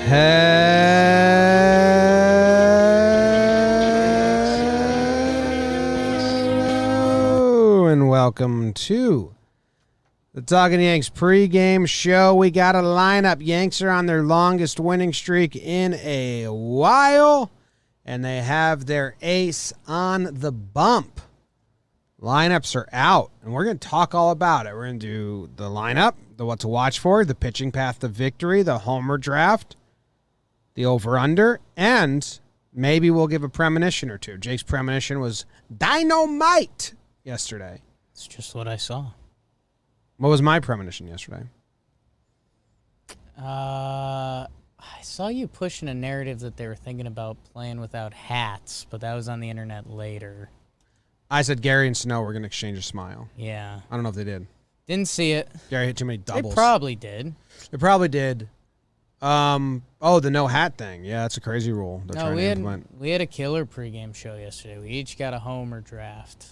Hello and welcome to the Talkin Yanks pregame show. We got a lineup. Yanks are on their longest winning streak in a while, and they have their ace on the bump. Lineups are out, and we're going to talk all about it. We're going to do the lineup, the what to watch for, the pitching path to victory, the homer draft, the over-under, and maybe we'll give a premonition or two. Jake's premonition was dynamite yesterday. It's just what I saw. What was my premonition yesterday? I saw you pushing a narrative that they were thinking about playing without hats, but that was on the internet later. I said Gary and Snow were going to exchange a smile. Yeah. I don't know if they did. Didn't see it. Gary hit too many doubles. They probably did. They probably did. The no hat thing. Yeah, that's a crazy rule they're trying to implement. We had a killer pregame show yesterday. We each got a homer draft.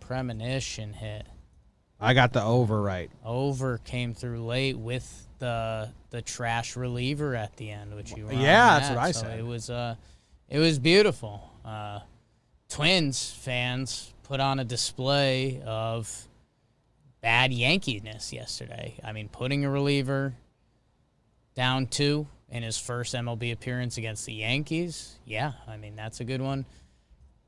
Premonition hit. I got the over right. Over came through late with the trash reliever at the end, which you were on that's that. what I so said. It was beautiful. Twins fans put on a display of bad Yankees-ness yesterday. I mean, putting a reliever down 2 in his first MLB appearance against the Yankees. Yeah, I mean, that's a good one.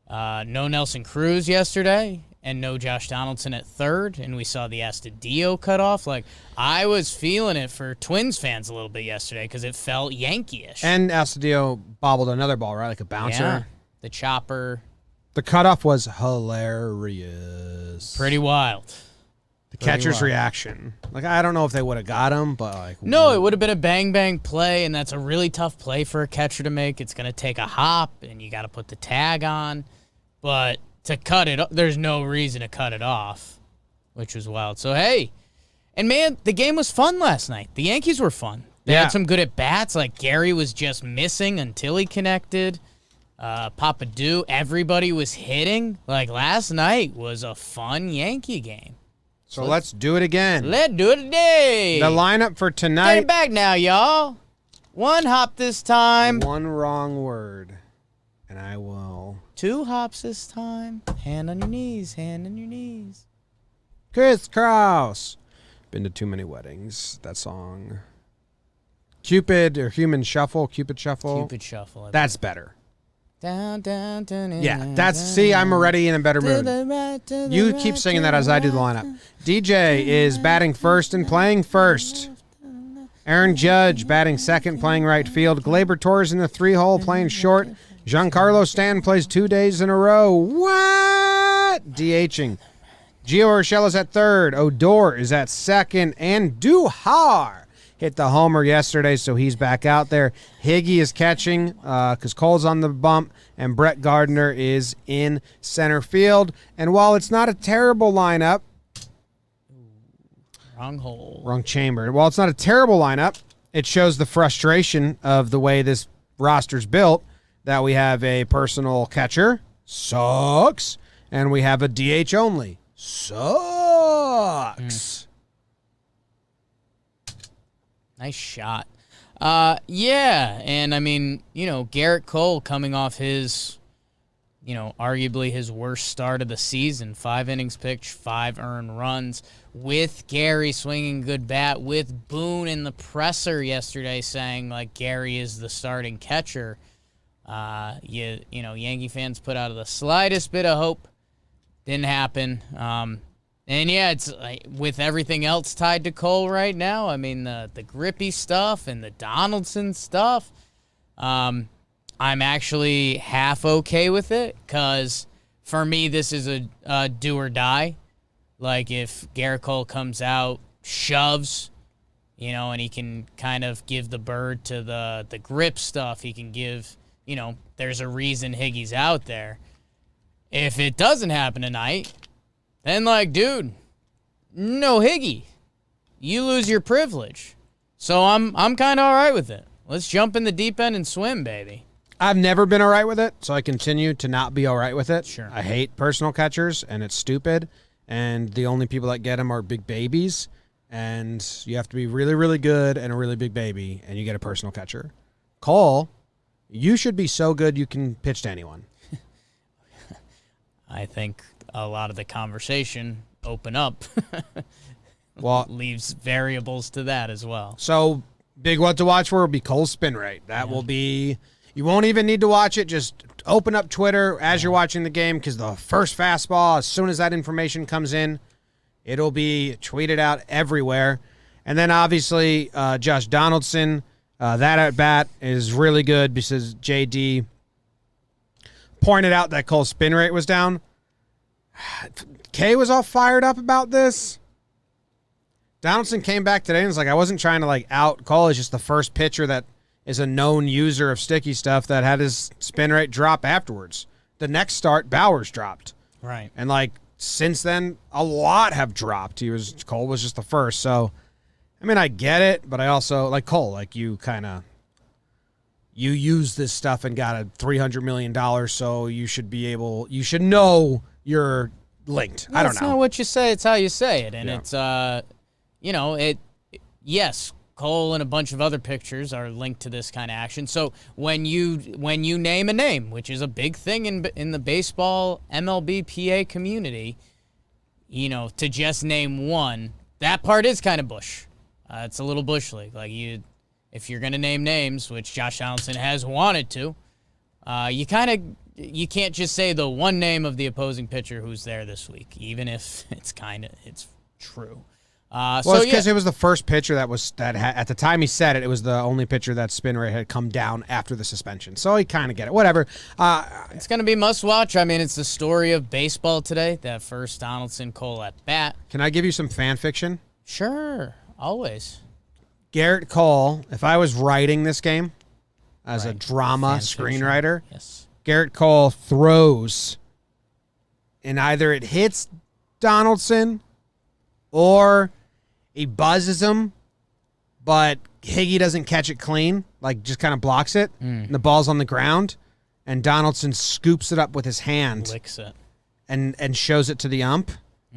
No Nelson Cruz yesterday, and no Josh Donaldson at third, and we saw the Astudillo cut off. Like, I was feeling it for Twins fans a little bit yesterday because it felt Yankee-ish. And Astudillo bobbled another ball, right? Like a bouncer. Yeah, the chopper. The cutoff was hilarious. Pretty wild. The catcher's reaction. Like, I don't know if they would have got him, but like... No, it would have been a bang-bang play, and that's a really tough play for a catcher to make. It's going to take a hop, and you got to put the tag on. But to cut it, there's no reason to cut it off, which was wild. So, hey, and man, the game was fun last night. The Yankees were fun. They had some good at-bats. Like, Gary was just missing until he connected. Papadou, everybody was hitting. Like, last night was a fun Yankee game. So let's do it again. Let's do it today. The lineup for tonight. Get it back now, y'all. One hop this time. One wrong word, and I will... 2 hops this time. Hand on your knees. Hand on your knees. Crisscross. Been to too many weddings. That song. Cupid or Human Shuffle. Cupid Shuffle. Cupid Shuffle. That's better. Down, down, down. Yeah, see, I'm already in a better mood. You keep singing that as I do the lineup. DJ is batting first and playing first. Aaron Judge batting second, playing right field. Gleyber Torres in the 3-hole, playing short. Giancarlo Stanton plays 2 days in a row. What? DHing. Gio Urshela's at third. Odor is at second. And Duhar hit the homer yesterday, so he's back out there. Higgy is catching because Cole's on the bump, and Brett Gardner is in center field. And while it's not a terrible lineup, wrong hole. Wrong chamber. While it's not a terrible lineup, it shows the frustration of the way this roster's built, that we have a personal catcher. Sucks. And we have a DH only. Sucks. Nice shot. Yeah, and I mean, Garrett Cole coming off his, arguably his worst start of the season. 5 innings pitched, 5 earned runs, with Gary swinging good bat, with Boone in the presser yesterday saying, like, Gary is the starting catcher. Yankee fans put out the slightest bit of hope. Didn't happen. And yeah, it's with everything else tied to Cole right now. I mean, the grippy stuff and the Donaldson stuff. I'm actually half okay with it because for me, this is a do or die. Like if Garrett Cole comes out, shoves, and he can kind of give the bird to the grip stuff. He can give, there's a reason Higgy's out there. If it doesn't happen tonight, then, dude, no Higgy. You lose your privilege. So I'm kind of all right with it. Let's jump in the deep end and swim, baby. I've never been all right with it, so I continue to not be all right with it. Sure. I hate personal catchers, and it's stupid, and the only people that get them are big babies, and you have to be really, really good and a really big baby, and you get a personal catcher. Cole, you should be so good you can pitch to anyone. I think a lot of the conversation open up leaves variables to that as well. So big what to watch for will be Cole's spin rate. That will be, you won't even need to watch it. Just open up Twitter as you're watching the game, because the first fastball, as soon as that information comes in, it'll be tweeted out everywhere. And then obviously Josh Donaldson, that at bat is really good because JD pointed out that Cole's spin rate was down. Kay was all fired up about this. Donaldson came back today and was like, I wasn't trying to out Cole. It's just the first pitcher that is a known user of sticky stuff that had his spin rate drop afterwards. The next start, Bowers dropped. Right. And since then, a lot have dropped. Cole was just the first. So, I mean, I get it, but I also, Cole, you use this stuff and got a $300 million, so you should know you're linked. I don't know. It's not what you say, it's how you say it. And it's, yes, Cole and a bunch of other pictures are linked to this kind of action. So when you name a name, which is a big thing in the baseball MLB PA community, to just name one, that part is kind of bush. It's a little bush league. If you're going to name names, which Josh Donaldson has wanted to, you can't just say the one name of the opposing pitcher who's there this week, even if it's true. It's because it was the first pitcher at the time he said it was the only pitcher that spin rate had come down after the suspension. So he kind of get it. Whatever. It's going to be must watch. I mean, it's the story of baseball today. That first Donaldson Cole at bat. Can I give you some fan fiction? Sure, always. Garrett Cole, if I was writing this game as a drama screenwriter, yes, Garrett Cole throws, and either it hits Donaldson or he buzzes him, but Higgy doesn't catch it clean, just kind of blocks it, and the ball's on the ground, and Donaldson scoops it up with his hand, licks it, and shows it to the ump,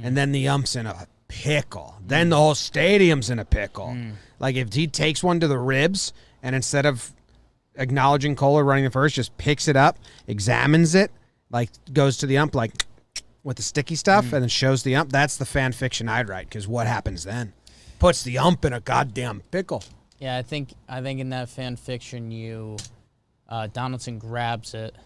and then the ump's in a pickle. Then the whole stadium's in a pickle. If he takes one to the ribs and instead of acknowledging Cole or running the first, just picks it up, examines it, goes to the ump with the sticky stuff, and then shows the ump, that's the fan fiction I'd write, because what happens then? Puts the ump in a goddamn pickle. Yeah, I think in that fan fiction, Donaldson grabs it,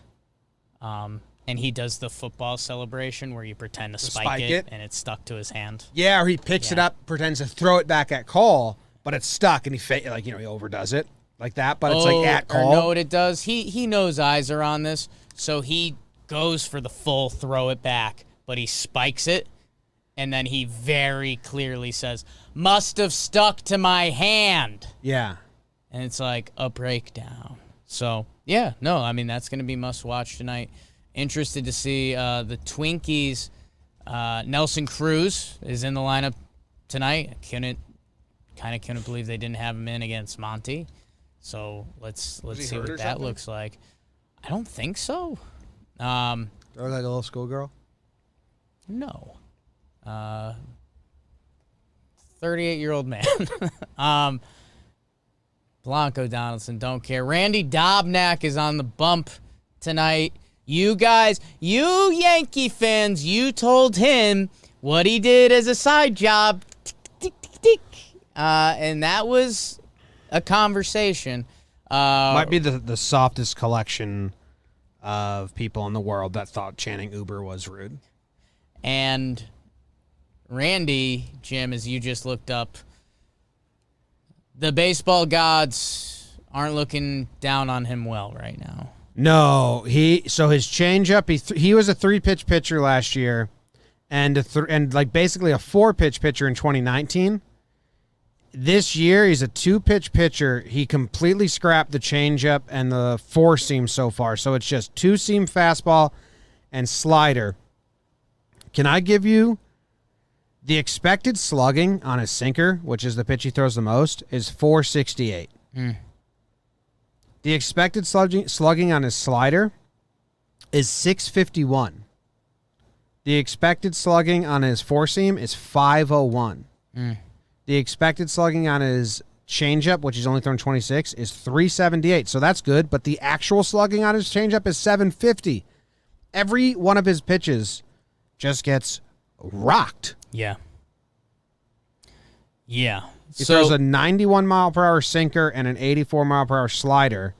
and he does the football celebration where you pretend to spike it, and it's stuck to his hand. Yeah, or he picks it up, pretends to throw it back at Cole, but it's stuck, and he overdoes it like that, but it's at Cole. Or know what it does? He knows eyes are on this, so he goes for the full throw it back, but he spikes it, and then he very clearly says, must have stuck to my hand. Yeah. And it's a breakdown. So, yeah, no, I mean, that's going to be must watch tonight. Interested to see the Twinkies. Nelson Cruz is in the lineup tonight. Couldn't believe they didn't have him in against Monty. So let's see what that looks like. I don't think so. Or a little schoolgirl? No. 38-year-old man. Blanco Donaldson, don't care. Randy Dobnak is on the bump tonight. You guys, you Yankee fans, you told him what he did as a side job. Tick, tick, tick, tick. And that was a conversation. Might be the softest collection of people in the world that thought chanting Uber was rude. And Randy, Jim, as you just looked up, the baseball gods aren't looking down on him well right now. No, his changeup. He was a 3-pitch pitcher last year, and basically a 4-pitch pitcher in 2019. This year he's a 2-pitch pitcher. He completely scrapped the changeup and the 4-seam so far. So it's just 2-seam fastball and slider. Can I give you the expected slugging on his sinker, which is the pitch he throws the most, is 468. The expected slugging on his slider is 651. The expected slugging on his 4-seam is 501. The expected slugging on his changeup, which he's only thrown 26, is 378. So that's good, but the actual slugging on his changeup is 750. Every one of his pitches just gets rocked. Yeah. Yeah. He throws a 91 mile per hour sinker and an 84 mile per hour slider.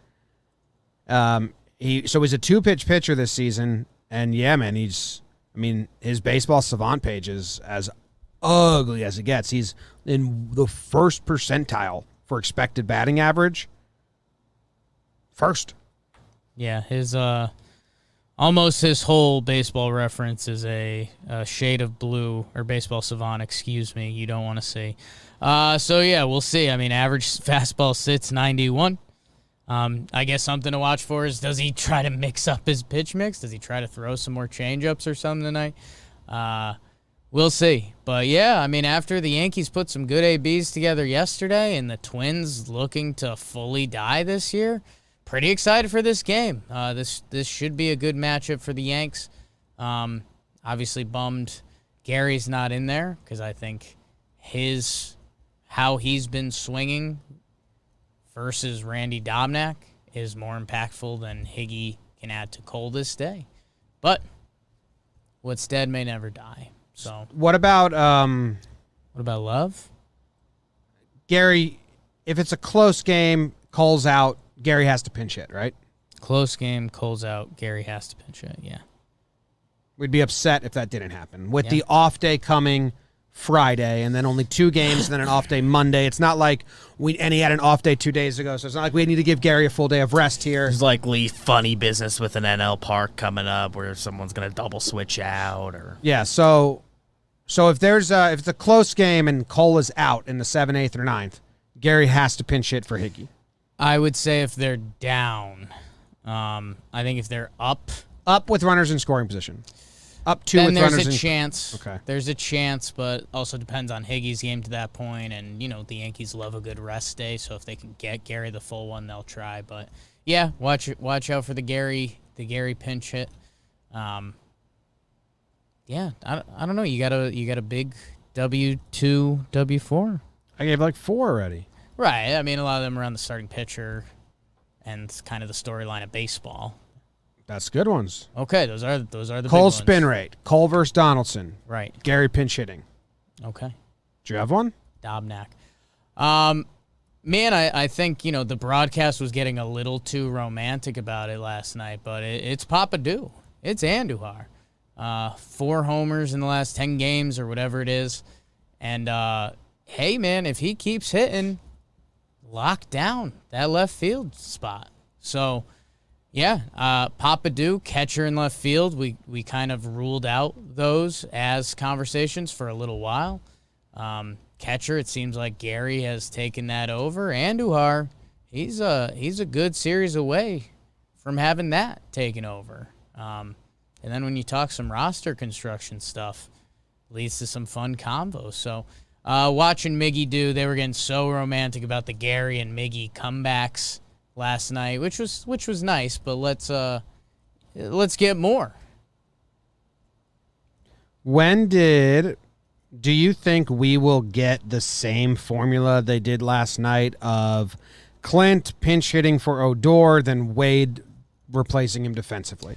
He's a 2-pitch pitcher this season, and yeah, man, his baseball savant page is as ugly as it gets. He's in the first percentile for expected batting average. First. Yeah, his almost his whole baseball reference is a shade of blue, or baseball savant, excuse me, you don't want to see. So yeah, we'll see. I mean, average fastball sits 91. I guess something to watch for is, does he try to mix up his pitch mix? Does he try to throw some more changeups or something tonight? We'll see. But yeah, I mean, after the Yankees put some good ABs together yesterday and the Twins looking to fully die this year, pretty excited for this game. This should be a good matchup for the Yanks. Obviously bummed Gary's not in there, because I think how he's been swinging versus Randy Dobnak is more impactful than Higgy can add to Cole this day. But what's dead may never die. So what about Love? Gary? If it's a close game, Cole's out, Gary has to pinch hit, right? Close game, Cole's out, Gary has to pinch hit, yeah. We'd be upset if that didn't happen. With the off day coming Friday, and then only 2 games, and then an off day Monday. It's not like he had an off day 2 days ago, so it's not like we need to give Gary a full day of rest here. There's likely funny business with an NL park coming up where someone's going to double switch out, or so if it's a close game and Cole is out in the 7th, 8th, or 9th, Gary has to pinch hit for Higgy. I would say if they're down, I think if they're up with runners in scoring position. Up 2 then with runners. There's a chance. Okay. There's a chance, but also depends on Higgy's game to that point. And, the Yankees love a good rest day, so if they can get Gary the full one, they'll try. But, yeah, watch out for the Gary pinch hit. Yeah, I don't know. You got a big W2, W4? I gave 4 already. Right. I mean, a lot of them are on the starting pitcher and kind of the storyline of baseball. That's good ones. Okay, those are the Cole big ones. spin rate. Cole versus Donaldson. Right. Gary pinch hitting. Okay. Do you have one? Dobnak. Man, I think, the broadcast was getting a little too romantic about it last night, but it's Papadou. It's Andujar. 4 homers in the last 10 games or whatever it is. And, hey, man, if he keeps hitting, lock down that left field spot. So, yeah, Papadou, catcher in left field, we kind of ruled out those as conversations for a little while. Catcher, it seems like Gary has taken that over. Andujar, he's a good series away from having that taken over. And then when you talk some roster construction stuff, leads to some fun combos. So watching Miggy they were getting so romantic about the Gary and Miggy comebacks last night, which was nice, but let's get more. Do you think we will get the same formula they did last night of Clint pinch hitting for Odor, then Wade replacing him defensively?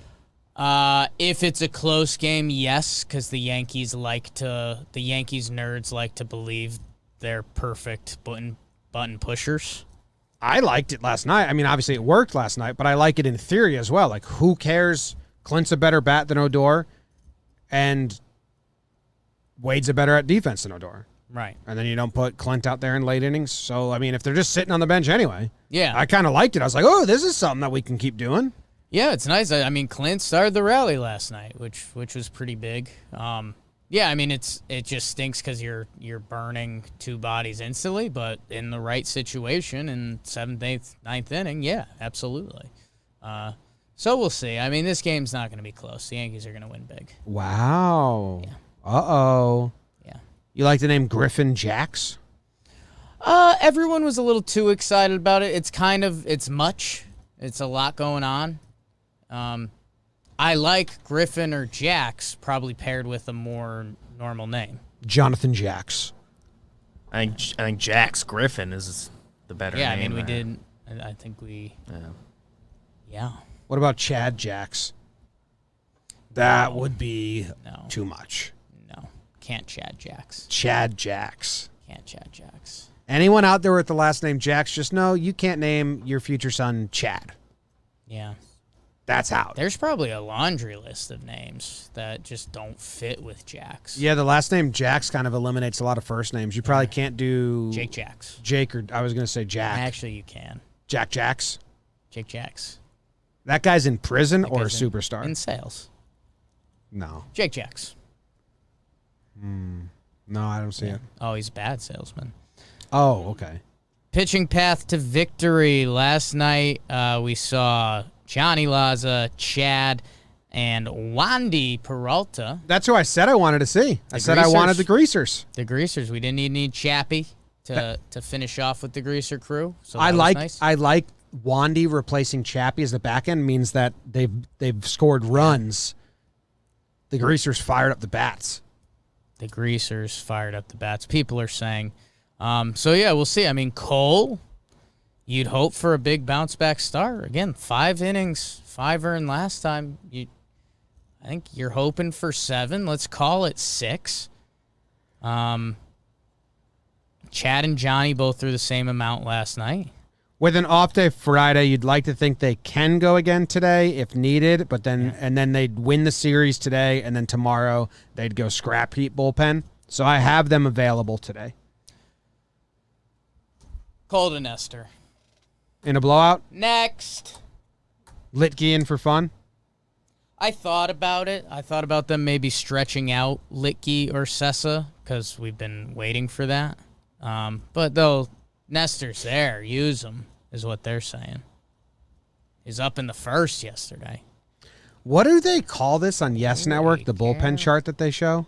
If it's a close game, yes, because the Yankees nerds like to believe they're perfect button pushers. I liked it last night. I mean, obviously it worked last night, but I like it in theory as well. Like, who cares? Clint's a better bat than Odor, and Wade's a better at defense than Odor. Right. And then you don't put Clint out there in late innings. So, I mean, if they're just sitting on the bench anyway. Yeah. I kind of liked it. I was like, oh, this is something that we can keep doing. Yeah, it's nice. I mean, Clint started the rally last night, which was pretty big. Yeah, I mean, it just stinks because you're burning 2 bodies instantly, but in the right situation in 7th, 8th, 9th inning, yeah, absolutely. So we'll see. I mean, this game's not going to be close. The Yankees are going to win big. Wow. Yeah. Uh-oh. Yeah. You like the name Griffin Jacks? Everyone was a little too excited about it. It's much. It's a lot going on. I like Griffin or Jax, probably paired with a more normal name. Jonathan Jacks. I think Jax Griffin is the better Yeah, name. I mean, we there. did. I think we. Yeah. Yeah. What about Chad Jacks? That would be No. too much. No. Can't Chad Jacks. Chad Jacks. Can't Chad Jacks. Anyone out there with the last name Jacks, just know you can't name your future son Chad. Yeah. That's out. There's probably a laundry list of names that just don't fit with Jacks. Yeah, the last name Jacks kind of eliminates a lot of first names. You probably can't do Jake Jacks. Jake, or I was going to say Jack. Actually, you can. Jack Jacks. Jake Jacks. That guy's in prison That or a guy's superstar? in sales. No. Jake Jacks. No, I don't see it. Oh, he's a bad salesman. Oh, okay. Pitching path to victory. Last night, we saw Johnny Laza, Chad, and Wandy Peralta. That's who I said I wanted to see. I said I Greasers. wanted the Greasers. The Greasers. We didn't need Chappie to finish off with the Greaser crew. So I that was like nice. I like Wandy replacing Chappie as the back end means that they've scored runs. The Greasers fired up the bats. The Greasers fired up the bats. People are saying. So, yeah, we'll see. I mean, Cole, you'd hope for a big bounce-back start. Again, 5 innings, 5 earned last time. I think you're hoping for 7. Let's call it 6. Chad and Johnny both threw the same amount last night. With an off day Friday, you'd like to think they can go again today if needed, but then and then they'd win the series today, and then tomorrow they'd go scrap heat bullpen. So I have them available today. Cole to Nestor. In a blowout, Next. Litke in for fun. I thought about it. I thought about them maybe stretching out Litke or Sessa because we've been waiting for that. But though Nestor's there, use him is what they're saying. He's up in the first yesterday. What do they call this on Yes Network, the bullpen care. chart that they show?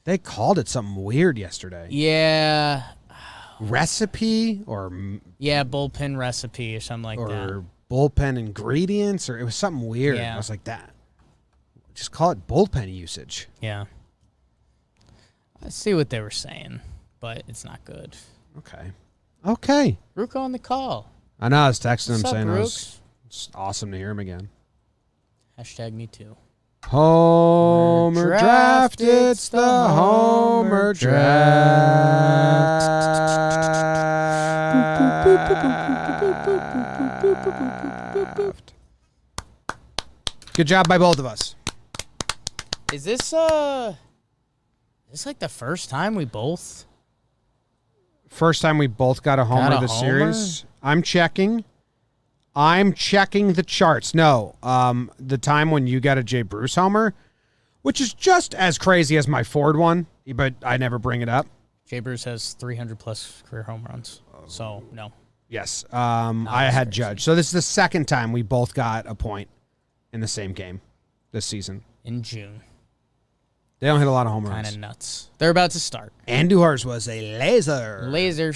They called it something weird yesterday. Yeah. Recipe or Bullpen recipe or something like that. bullpen ingredients, or it was something weird. Yeah. I was like, that. Just call it bullpen usage. Yeah. I see what they were saying, but it's not good. Okay. Rook on the call. I know. I was texting him What's up, saying Rooks? it's awesome to hear him again. Hashtag me too. Homer draft, it's the Homer draft. Good job by both of us. Is this like the first time we both First time we both got a homer Got a this homer? series. I'm checking the charts. No, the time when you got a Jay Bruce homer, which is just as crazy as my Ford one, but I never bring it up. Jay Bruce has 300 plus career home runs. So, no. Yes, I as had crazy. Judge. So this is the second time we both got a point in the same game this season. In June. They don't hit a lot of home Kind runs. of nuts. They're about to start. Andujar's was a laser. Laser.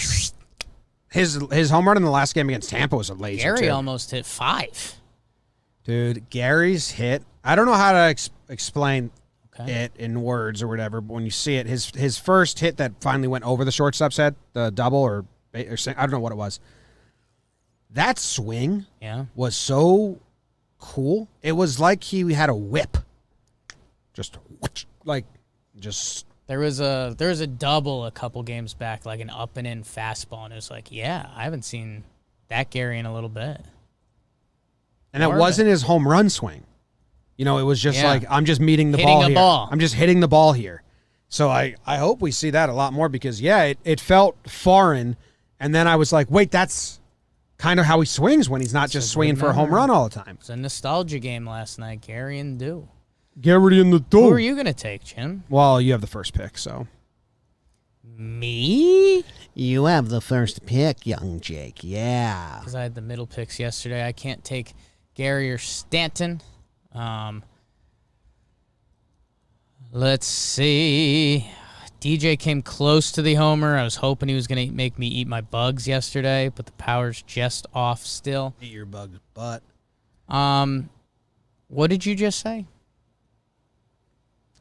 His home run in the last game against Tampa was a laser. Gary too. almost hit 5. Dude, Gary's hit. I don't know how to explain Okay. it in words or whatever, but when you see it, his first hit that finally went over the shortstop's head, the double or I don't know what it was. That swing Yeah. was so cool. It was like he had a whip. Just There was a double a couple games back, like an up and in fastball, and it was like, yeah, I haven't seen that Gary in a little bit. and it Or wasn't his home run swing. You know, it was just Yeah. like I'm just meeting the Hitting ball a here. ball. I'm just hitting the ball here. So I hope we see that a lot more because it felt foreign, and then I was like, wait, that's kind of how he swings when he's not just a swinging good for a home memory. run all the time. It was a nostalgia game last night, Gary and Dew. Gary in the Who are you going to take, Jim? Well, you have the first pick, so. Me? You have the first pick, young Jake. Yeah. Because I had the middle picks yesterday. I can't take Gary or Stanton. Let's see. DJ came close to the homer. I was hoping he was going to make me eat my bugs yesterday, but the power's just off still. Eat your bug butt. What did you just say?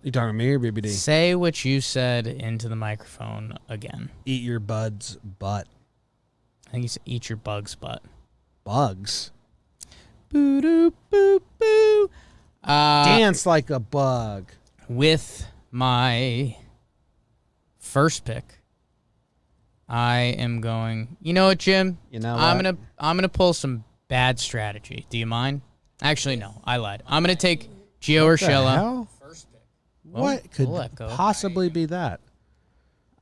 You talking to me or BBD? Say what you said into the microphone again. Eat your bud's butt. I think he's eat your bugs, but Bugs. boo doo boo boo. Dance like a bug. With my first pick, I am going. You know what, Jim? You know I'm what? gonna pull some bad strategy. Do you mind? Actually, no. I lied. I'm gonna take Gio Urshela. Hell? First pick. What could we'll let go. possibly be that?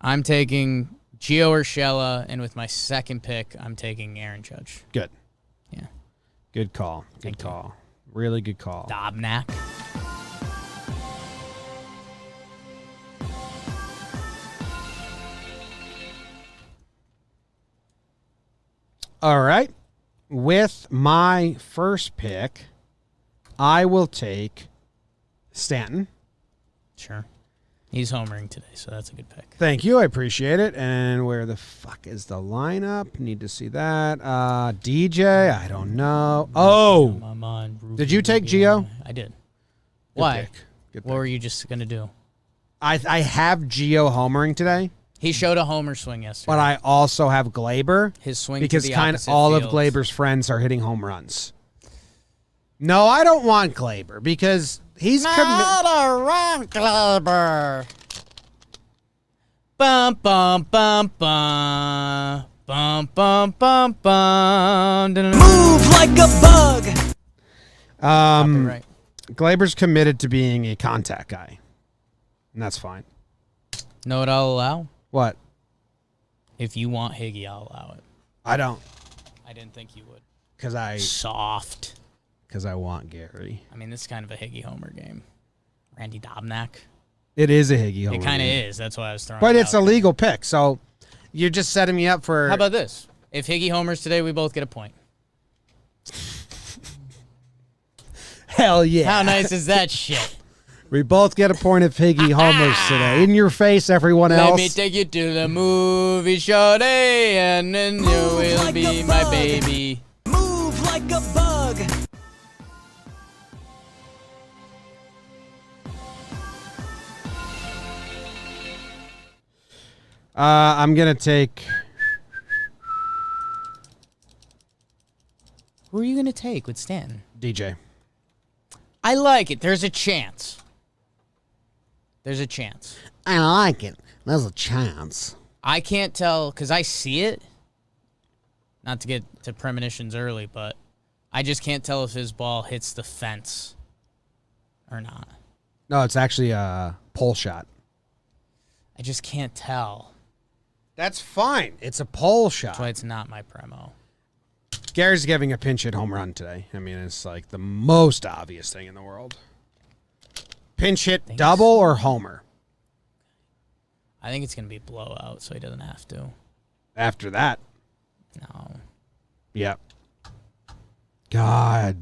I'm taking Gio Urshela, and with my second pick, I'm taking Aaron Judge. Good. Yeah. Good call. Good call. Really good call. Dobnak. All right. With my first pick, I will take Stanton. Sure. He's homering today, so that's a good pick. Thank you. I appreciate it. And where the fuck is the lineup? Need to see that. DJ, I don't know. Oh, did you take Gio? I did. Good Why? pick. Good What pick. were you just going to do? I have Gio homering today, He showed a homer swing yesterday. but I also have Glaber His swing because to the kind of opposite all of field. Glaber's friends are hitting home runs. No, I don't want Glaber because he's around Glaber. Bum bum bum bum bum bum bum bum. Move like a bug. Right. Glaber's committed to being a contact guy, and that's fine. Know what I'll allow? What? If you want Higgy, I'll allow it. I don't, I didn't think you would. because Soft. I want Gary. I mean, this is kind of a Higgy homer game. Randy Dobnak. It is a Higgy homer. It kind of game. is. That's why I was throwing. But it it's out a there. legal pick, so you're just setting me up for. How about this? If Higgy homers today, we both get a point. Hell yeah! How nice is that shit? We both get a point if Higgy homers today. In your face, everyone else. Let me take you to the movie show day, and then you will like be a my bug. baby. Move like a bug. I'm gonna take. Who are you gonna take with Stanton? DJ. I like it. There's a chance. There's a chance. I like it. There's a chance. I can't tell because I see it. Not to get to premonitions early, but I just can't tell if his ball hits the fence or not. No, it's actually a pole shot. I just can't tell. That's fine. It's a pole shot. That's why it's not my premo. Gary's giving a pinch hit home run today. I mean, it's like the most obvious thing in the world. Pinch hit Thanks. double or homer? I think it's going to be blowout, so he doesn't have to. After that. No. Yep. God.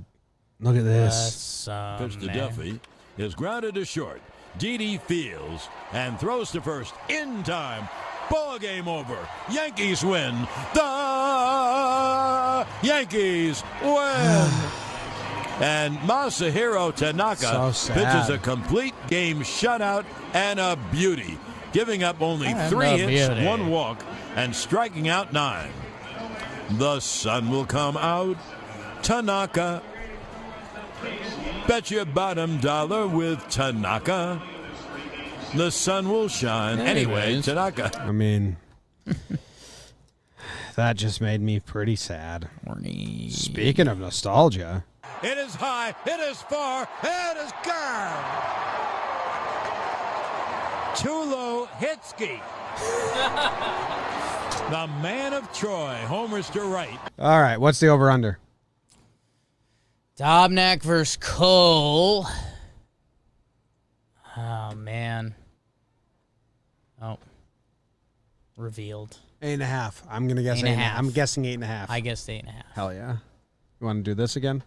Look at this. Pitch to Man. Duffy is grounded to short. Didi fields and throws to first in time. Ball game over. Yankees win. The Yankees win. And Masahiro Tanaka So pitches sad. a complete game shutout and a beauty, giving up only And 3 a hits, beauty. 1 walk, and striking out 9. The sun will come out. Tanaka. Bet your bottom dollar with Tanaka. The sun will shine. Anyway, Anyways. Tanaka. I mean, that just made me pretty sad. Horny. Speaking of nostalgia. It is high. It is far. It is gone. Tulo Hitsky. The man of Troy homers to right. All right, what's the over-under? Dobnak versus Cole. Oh, man. Oh. Revealed. 8.5. I'm gonna guess 8.5. I'm guessing 8.5. I guessed 8.5. Hell yeah. You want to do this again?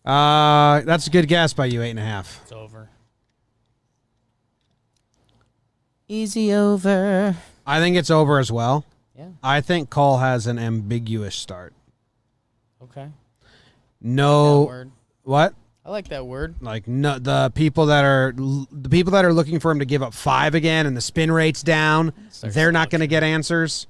That's a good guess by you. 8.5. It's over. Easy over. I think it's over as well. Yeah. I think Cole has an ambiguous start. Okay. That No, word. what? I like that word. Like no, the people that are looking for him to give up 5 again and the spin rate's down, Start they're not slouching. going to get answers.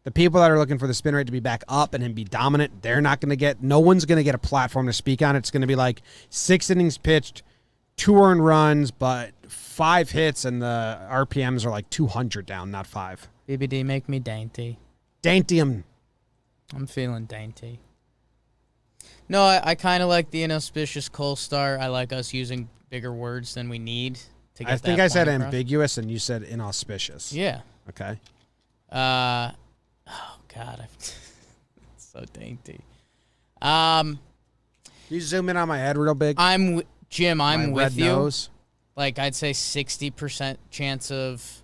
The people that are looking for the spin rate to be back up and him be dominant, they're not going to get, no one's going to get a platform to speak on. It's going to be like 6 innings pitched, 2 earned runs, but 5 hits, and the RPMs are like 200 down, not 5. BBD, make me dainty. Daintium. I'm feeling dainty. No, I kind of like the inauspicious Cole start. I like us using bigger words than we need to get I think that I said point across. ambiguous, and you said inauspicious. Yeah. Okay. Oh God, I'm so dainty. You zoom in on my head real big. Jim. I'm my with red you. nose. Like I'd say 60% chance of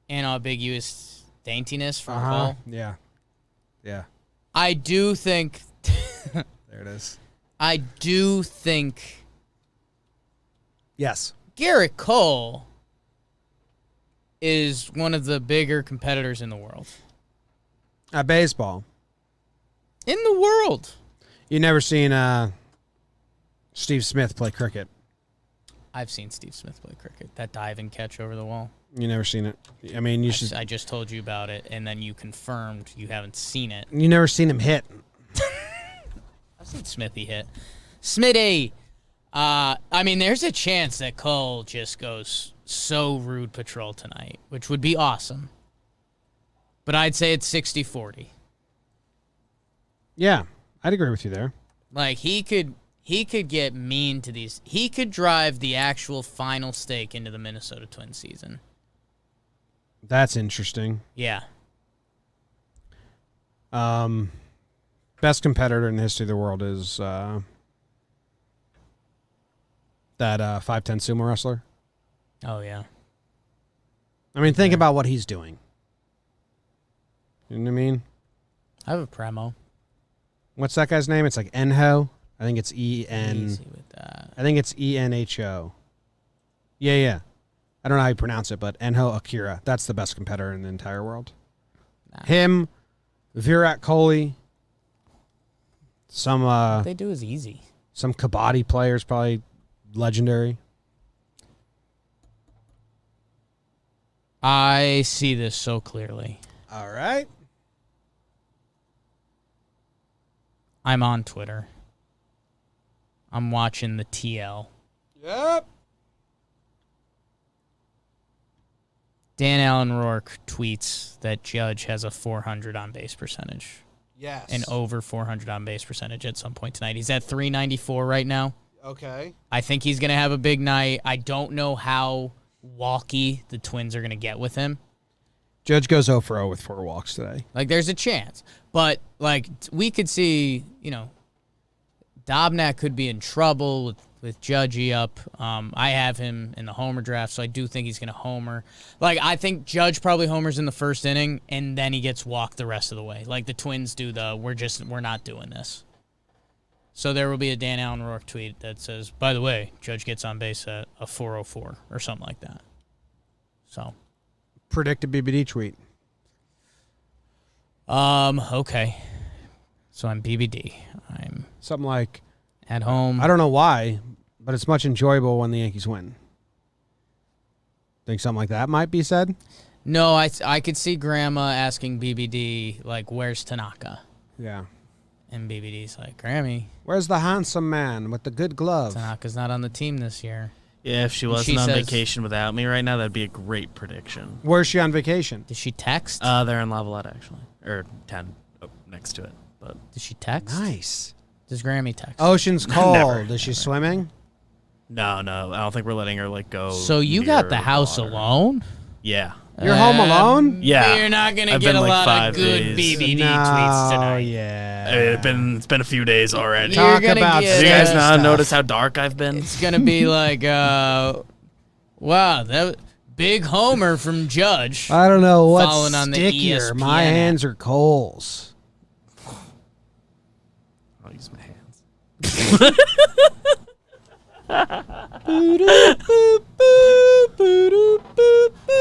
ambiguous daintiness from Cole. Yeah. Yeah. I do think. There it is. I do think Yes. Garrett Cole is one of the bigger competitors in the world. At baseball. In the world. You never seen Steve Smith play cricket. I've seen Steve Smith play cricket. That dive and catch over the wall. You never seen it. I mean, you should. I just told you about it, and then you confirmed you haven't seen it. You never seen him hit. I've seen Smithy hit. Smitty! I mean, there's a chance that Cole just goes so rude patrol tonight, which would be awesome. But I'd say it's 60-40. Yeah, I'd agree with you there. Like, he could get mean to these. He could drive the actual final stake into the Minnesota Twins season. That's interesting. Yeah. Best competitor in the history of the world is that 5'10" sumo wrestler. Oh, yeah. I mean, think about what he's doing. You know what I mean? I have a Premo. What's that guy's name? It's like Enho. I think it's E-N. Easy with that. I think it's E-N-H-O. Yeah. I don't know how you pronounce it, but Enho Akira. That's the best competitor in the entire world. Nah. Him, Virat Kohli, some What they do is easy. some Kabaddi players, probably legendary. I see this so clearly. All right. I'm on Twitter. I'm watching the TL. Yep. Dan Allen Rourke tweets that Judge has a 400 on base percentage. Yes. And over 400 on base percentage at some point tonight. He's at 394 right now. Okay. I think he's going to have a big night. I don't know how walky the Twins are going to get with him. Judge goes 0 for 0 with 4 walks today. Like, there's a chance. But, like, we could see, Dobnak could be in trouble with Judgey up. I have him in the homer draft, so I do think he's going to homer. Like, I think Judge probably homers in the first inning, and then he gets walked the rest of the way. Like the Twins do we're not doing this. So there will be a Dan Allen Rourke tweet that says, by the way, Judge gets on base at a 404 or something like that. So. Predict a BBD tweet. Okay. So I'm BBD. I'm Something like, at home. I don't know why, but it's much enjoyable when the Yankees win. Think something like that might be said? No, I could see Grandma asking BBD, like, where's Tanaka? Yeah. And BBD's like, Grammy, Where's the handsome man with the good glove? Tanaka's not on the team this year. Yeah, if she wasn't on vacation without me right now, that'd be a great prediction. Where's she on vacation? Did she text? They're in Lavalette, actually. Or 10 next to it. But Did she text? Nice. Does Grammy text? Ocean's cold. Never. Is she swimming? No, I don't think we're letting her, go So you got the near house water. alone? Yeah. You're home alone? Yeah. You're not going to I've get been, a like, lot 5 of good days. BBD No, tweets tonight. yeah. It's been a few days already. You're Talk gonna about get, Do you guys not stuff. notice how dark I've been? It's going to be like, wow, that big homer from Judge. I don't know what's Following on the stickier. ESPN My app. hands or Cole's. I'll use my hands.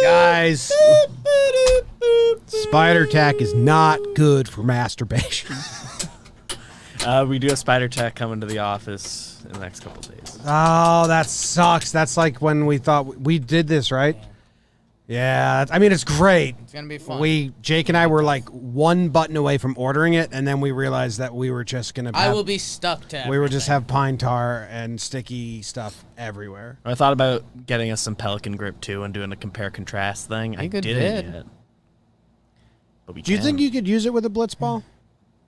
Guys, spider tack is not good for masturbation. We do have Spider Tech coming to the office in the next couple of days. Oh, that sucks. That's like when we thought we did this, right? Yeah, I mean, it's great. It's gonna be fun. Jake and I were like one button away from ordering it, and then we realized that we were just gonna. I will be stuck to. We would just have pine tar and sticky stuff everywhere. I thought about getting us some Pelican grip too and doing a compare contrast thing. I didn't yet. But Do you think you could use it with a blitz ball?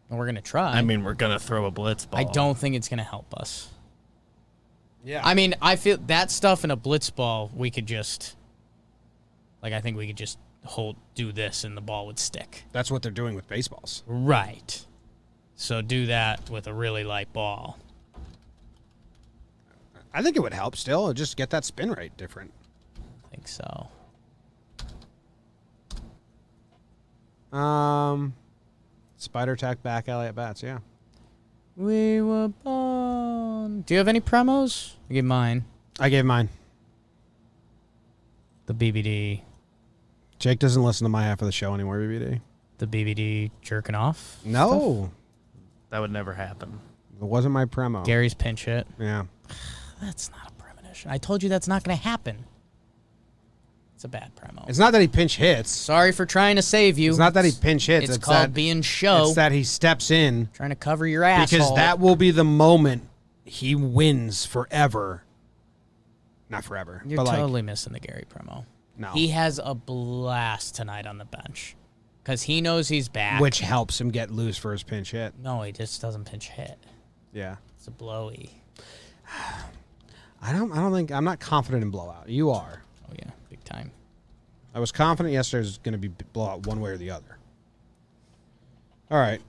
We're gonna try. I mean, we're gonna throw a blitz ball. I don't think it's gonna help us. Yeah. I mean, I feel that stuff in a blitz ball, we could just. Like, I think we could just do this and the ball would stick. That's what they're doing with baseballs. Right. So do that with a really light ball. I think it would help still. Just get that spin rate different. I think so. Spider attack back alley at bats, yeah. We were born. Do you have any promos? I gave mine. I gave mine. The BBD. Jake doesn't listen to my half of the show anymore, BBD. The BBD jerking off? No. That would never happen. It wasn't my promo. Gary's pinch hit. Yeah. That's not a premonition. I told you that's not going to happen. It's a bad promo. It's not that he pinch hits. Sorry for trying to save you. It's not that he pinch hits. It's called being show. It's that he steps in. Trying to cover your asshole. Because that will be the moment he wins forever. Not forever. You're but totally missing the Gary promo. No. He has a blast tonight on the bench. Because he knows he's back. Which helps him get loose for his pinch hit. No, he just doesn't pinch hit. Yeah. It's a blowy. I'm not confident in blowout. You are. Oh, yeah. Big time. I was confident yesterday was going to be blowout one way or the other. All right.